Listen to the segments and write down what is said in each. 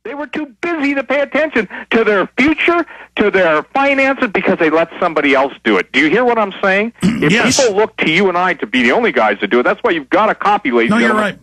They were too busy to pay attention to their future, to their finances, because they let somebody else do it. Do you hear what I'm saying? If Yes. people look to you and I to be the only guys to do it, that's why you've got to copy, ladies and gentlemen.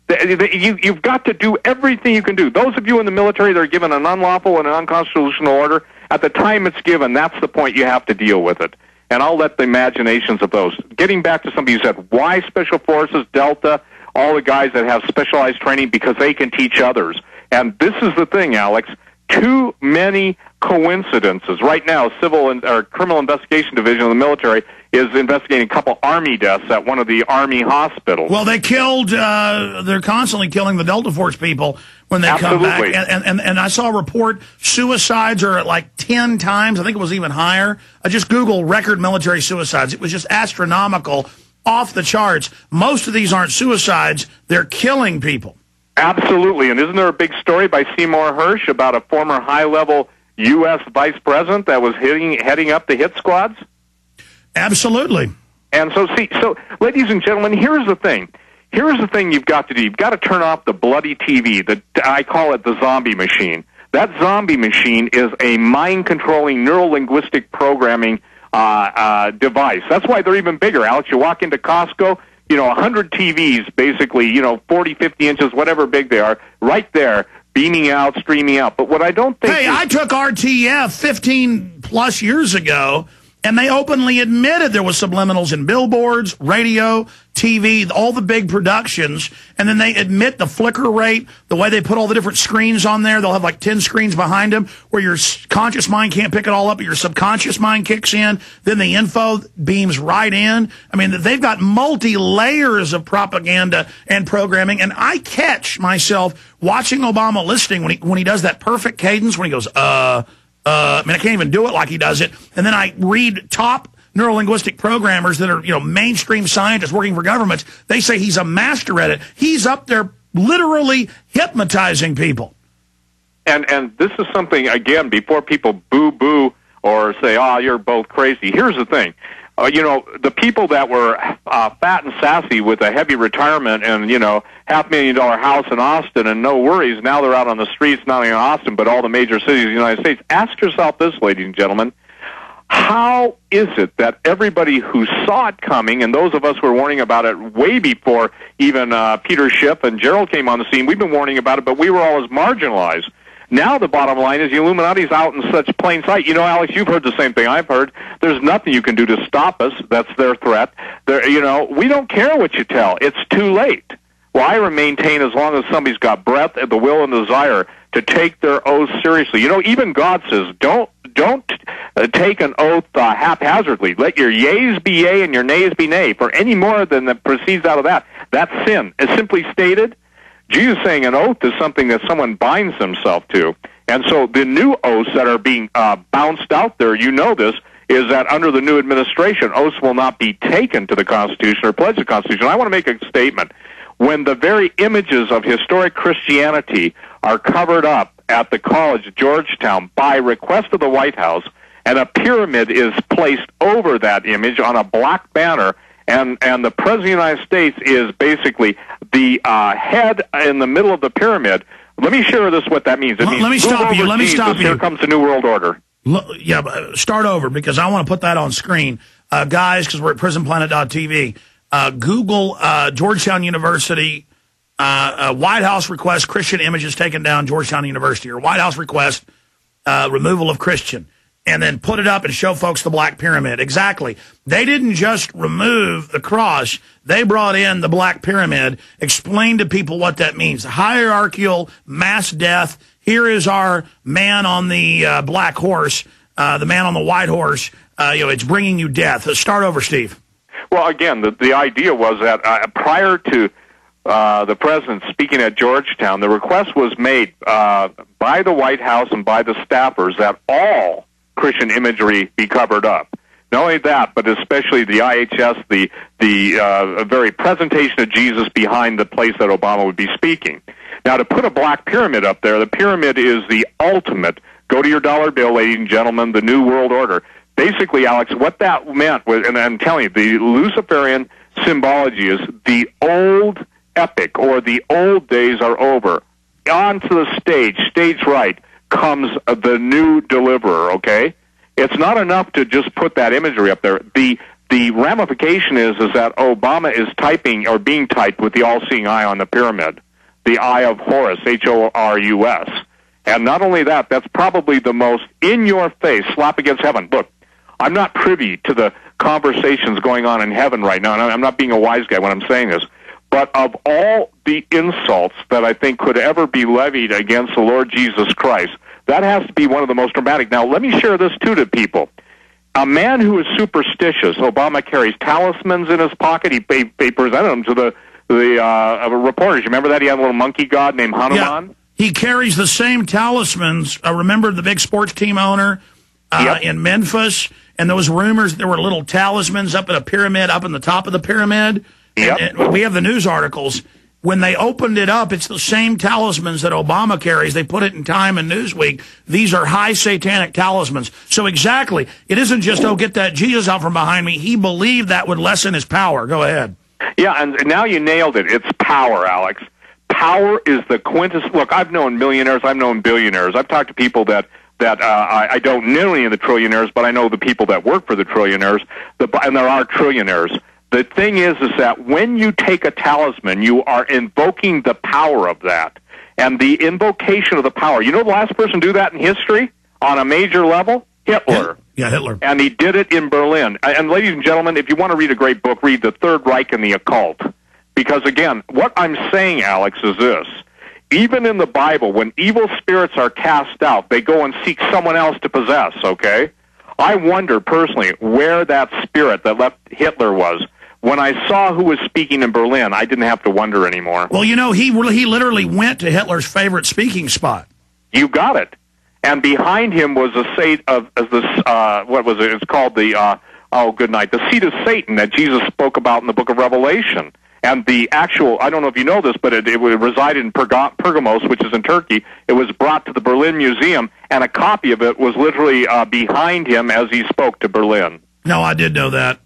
You're right. You've got to do everything you can do. Those of you in the military that are given an unlawful and an unconstitutional order, at the time it's given, that's the point you have to deal with it. And I'll let the imaginations of those. Getting back to something you said, why Special Forces, Delta, all the guys that have specialized training? Because they can teach others. And this is the thing, Alex. Too many coincidences. Right now, Criminal Investigation Division of the military is investigating a couple Army deaths at one of the Army hospitals. Well, they killed, they're constantly killing the Delta Force people when they come back. And I saw a report, suicides are at like 10 times. I think it was even higher. I just Googled record military suicides. It was just astronomical, off the charts. Most of these aren't suicides. They're killing people. Absolutely. And isn't there a big story by Seymour Hersh about a former high-level U.S. vice president that was heading up the hit squads? Absolutely. And so, ladies and gentlemen, here's the thing. Here's the thing you've got to do. You've got to turn off the bloody TV. I call it the zombie machine. That zombie machine is a mind-controlling, neuro-linguistic programming device. That's why they're even bigger, Alex. You walk into Costco, 100 TVs, basically, 40, 50 inches, whatever big they are, right there, beaming out, streaming out. But what I don't think... Hey, I took RTF 15-plus years ago, and they openly admitted there was subliminals in billboards, radio, TV, all the big productions, and then they admit the flicker rate, the way they put all the different screens on there. They'll have like 10 screens behind them where your conscious mind can't pick it all up, but your subconscious mind kicks in. Then the info beams right in. I mean, they've got multi-layers of propaganda and programming, and I catch myself watching Obama listening when he does that perfect cadence, when he goes, I can't even do it like he does it. And then I read top neurolinguistic programmers that are, mainstream scientists working for governments. They say he's a master at it. He's up there literally hypnotizing people. And this is something, again, before people boo-boo or say, you're both crazy. Here's the thing. The people that were fat and sassy with a heavy retirement and, $500,000 house in Austin and no worries, now they're out on the streets, not only in Austin, but all the major cities of the United States. Ask yourself this, ladies and gentlemen. How is it that everybody who saw it coming, and those of us who were warning about it way before even Peter Schiff and Gerald came on the scene, we've been warning about it, but we were all as marginalized. Now the bottom line is the Illuminati's out in such plain sight. Alex, you've heard the same thing I've heard. There's nothing you can do to stop us. That's their threat. We don't care what you tell. It's too late. Well, I maintain as long as somebody's got breath and the will and desire to take their oath seriously. Even God says, don't take an oath haphazardly. Let your yeas be yea and your nays be nay. For any more than that proceeds out of that, that's sin. As simply stated, Jesus saying an oath is something that someone binds themselves to. And so the new oaths that are being bounced out there, this, is that under the new administration, oaths will not be taken to the Constitution or pledge the Constitution. I want to make a statement. When the very images of historic Christianity are covered up at the college at Georgetown by request of the White House, and a pyramid is placed over that image on a black banner, and the President of the United States is basically the head in the middle of the pyramid. Let me share what that means. It means let me stop you. Here comes the New World Order. Start over, because I want to put that on screen. Guys, because we're at prisonplanet.tv. Google Georgetown University, White House request Christian images taken down, Georgetown University, or White House request removal of Christian, and then put it up and show folks the Black Pyramid. Exactly. They didn't just remove the cross. They brought in the Black Pyramid, explained to people what that means. Hierarchical mass death. Here is our man on the black horse, the man on the white horse. It's bringing you death. Start over, Steve. Well, again, the idea was that prior to the president speaking at Georgetown, the request was made by the White House and by the staffers that all Christian imagery be covered up. Not only that, but especially the IHS, the very presentation of Jesus behind the place that Obama would be speaking. Now, to put a black pyramid up there, the pyramid is the ultimate, go to your dollar bill, ladies and gentlemen, the New World Order. Basically, Alex, what that meant was, and I'm telling you, the Luciferian symbology is the old epic, or the old days are over. onto the stage right, comes the new deliverer, okay? It's not enough to just put that imagery up there. The ramification is that Obama is typing or being typed with the all-seeing eye on the pyramid, the Eye of Horus, Horus. And not only that, that's probably the most in-your-face slap against heaven. Look, I'm not privy to the conversations going on in heaven right now, and I'm not being a wise guy when I'm saying this, but of all the insults that I think could ever be levied against the Lord Jesus Christ, that has to be one of the most dramatic. Now, let me share this, too, to people. A man who is superstitious, Obama carries talismans in his pocket. He presented them to the reporters. You remember that? He had a little monkey god named Hanuman? Yeah. He carries the same talismans. Remember the big sports team owner in Memphis? And there was rumors there were little talismans up at a pyramid, up in the top of the pyramid. Yep. And we have the news articles. When they opened it up, it's the same talismans that Obama carries. They put it in Time and Newsweek. These are high satanic talismans. So exactly, it isn't just, get that Jesus out from behind me. He believed that would lessen his power. Go ahead. Yeah, and now you nailed it. It's power, Alex. Power is the quintessence. Look, I've known millionaires. I've known billionaires. I've talked to people that I don't know any of the trillionaires, but I know the people that work for the trillionaires, and there are trillionaires. The thing is that when you take a talisman, you are invoking the power of that. And the invocation of the power, you know the last person to do that in history on a major level? Hitler. Yeah, Hitler. And he did it in Berlin. And ladies and gentlemen, if you want to read a great book, read The Third Reich and the Occult. Because, again, what I'm saying, Alex, is this. Even in the Bible, when evil spirits are cast out, they go and seek someone else to possess, okay? I wonder, personally, where that spirit that left Hitler was. When I saw who was speaking in Berlin, I didn't have to wonder anymore. Well, he literally went to Hitler's favorite speaking spot. You got it. And behind him was a seat of what was it? It's called the the seat of Satan that Jesus spoke about in the book of Revelation. And the actual, I don't know if you know this, but it resided in Pergamos, which is in Turkey. It was brought to the Berlin Museum, and a copy of it was literally behind him as he spoke to Berlin. No, I did know that.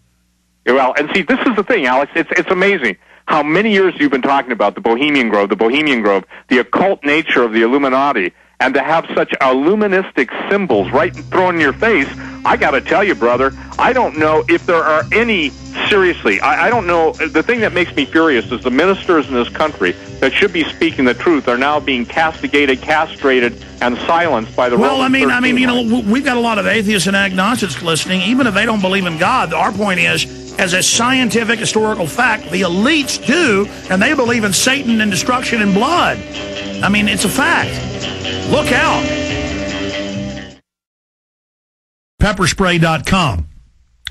Well, and see, this is the thing, Alex. It's amazing how many years you've been talking about the Bohemian Grove, the occult nature of the Illuminati, and to have such illuministic symbols right thrown in your face. I got to tell you, brother, I don't know if there are any, seriously, I don't know. The thing that makes me furious is the ministers in this country that should be speaking the truth are now being castigated, castrated, and silenced by the Roman 13 we've got a lot of atheists and agnostics listening, even if they don't believe in God. Our point is, as a scientific, historical fact, the elites do, and they believe in Satan and destruction and blood. I mean, it's a fact. Look out. Pepperspray.com.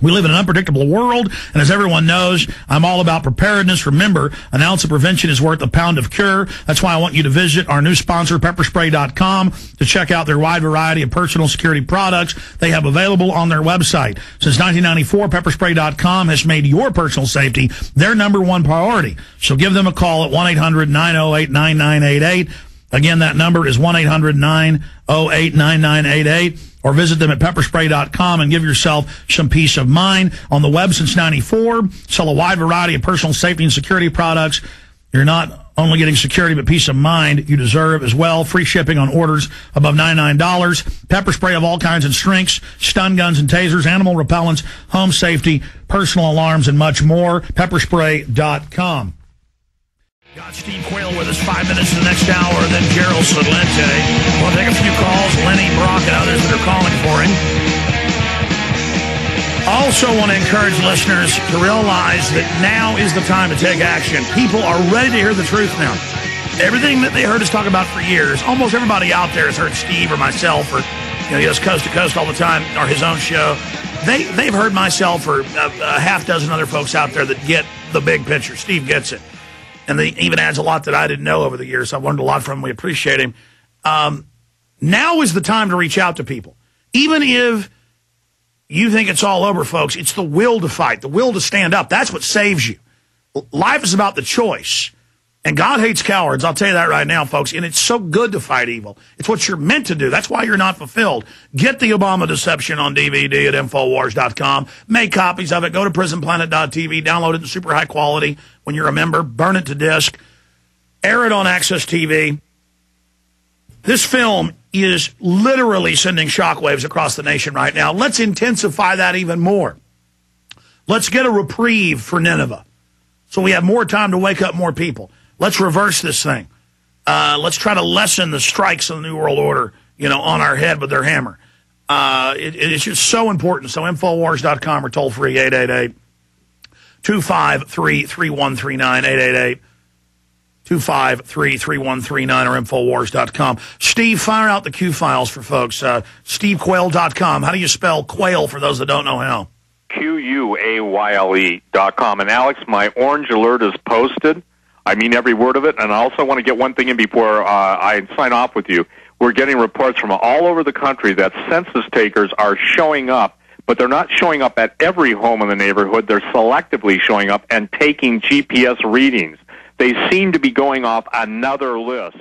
We live in an unpredictable world, and as everyone knows, I'm all about preparedness. Remember, an ounce of prevention is worth a pound of cure. That's why I want you to visit our new sponsor, Pepperspray.com, to check out their wide variety of personal security products they have available on their website. Since 1994, Pepperspray.com has made your personal safety their #1 priority. So give them a call at 1-800-908-9988. Again, that number is 1-800-908-9988. Or visit them at pepperspray.com and give yourself some peace of mind. On the web since 94, sell a wide variety of personal safety and security products. You're not only getting security, but peace of mind you deserve as well. Free shipping on orders above $99. Pepper spray of all kinds and strengths, stun guns and tasers, animal repellents, home safety, personal alarms, and much more. Pepperspray.com. Got Steve Quayle with us 5 minutes in the next hour, then Gerald Salente. We'll take a few calls, Lenny, Brock, and others that are calling for him. Also want to encourage listeners to realize that now is the time to take action. People are ready to hear the truth now. Everything that they heard us talk about for years, almost everybody out there has heard Steve or myself or he does Coast to Coast all the time, or his own show. They've heard myself or a half dozen other folks out there that get the big picture. Steve gets it. And he even adds a lot that I didn't know over the years. I've learned a lot from him. We appreciate him. Now is the time to reach out to people. Even if you think it's all over, folks, it's the will to fight, the will to stand up. That's what saves you. Life is about the choice. And God hates cowards. I'll tell you that right now, folks. And it's so good to fight evil. It's what you're meant to do. That's why you're not fulfilled. Get the Obama Deception on DVD at Infowars.com. Make copies of it. Go to PrisonPlanet.tv. Download it in super high quality when you're a member. Burn it to disk. Air it on Access TV. This film is literally sending shockwaves across the nation right now. Let's intensify that even more. Let's get a reprieve for Nineveh so we have more time to wake up more people. Let's reverse this thing. Let's try to lessen the strikes of the New World Order, on our head with their hammer. It's just so important. So Infowars.com or toll free 888-253-3139, 888-253-3139 or Infowars.com. Steve, fire out the Q files for folks. SteveQuayle.com. How do you spell Quayle for those that don't know how? QUAYLE.com. And Alex, my orange alert is posted. I mean every word of it. And I also want to get one thing in before I sign off with you. We're getting reports from all over the country that census takers are showing up, but they're not showing up at every home in the neighborhood. They're selectively showing up and taking GPS readings. They seem to be going off another list.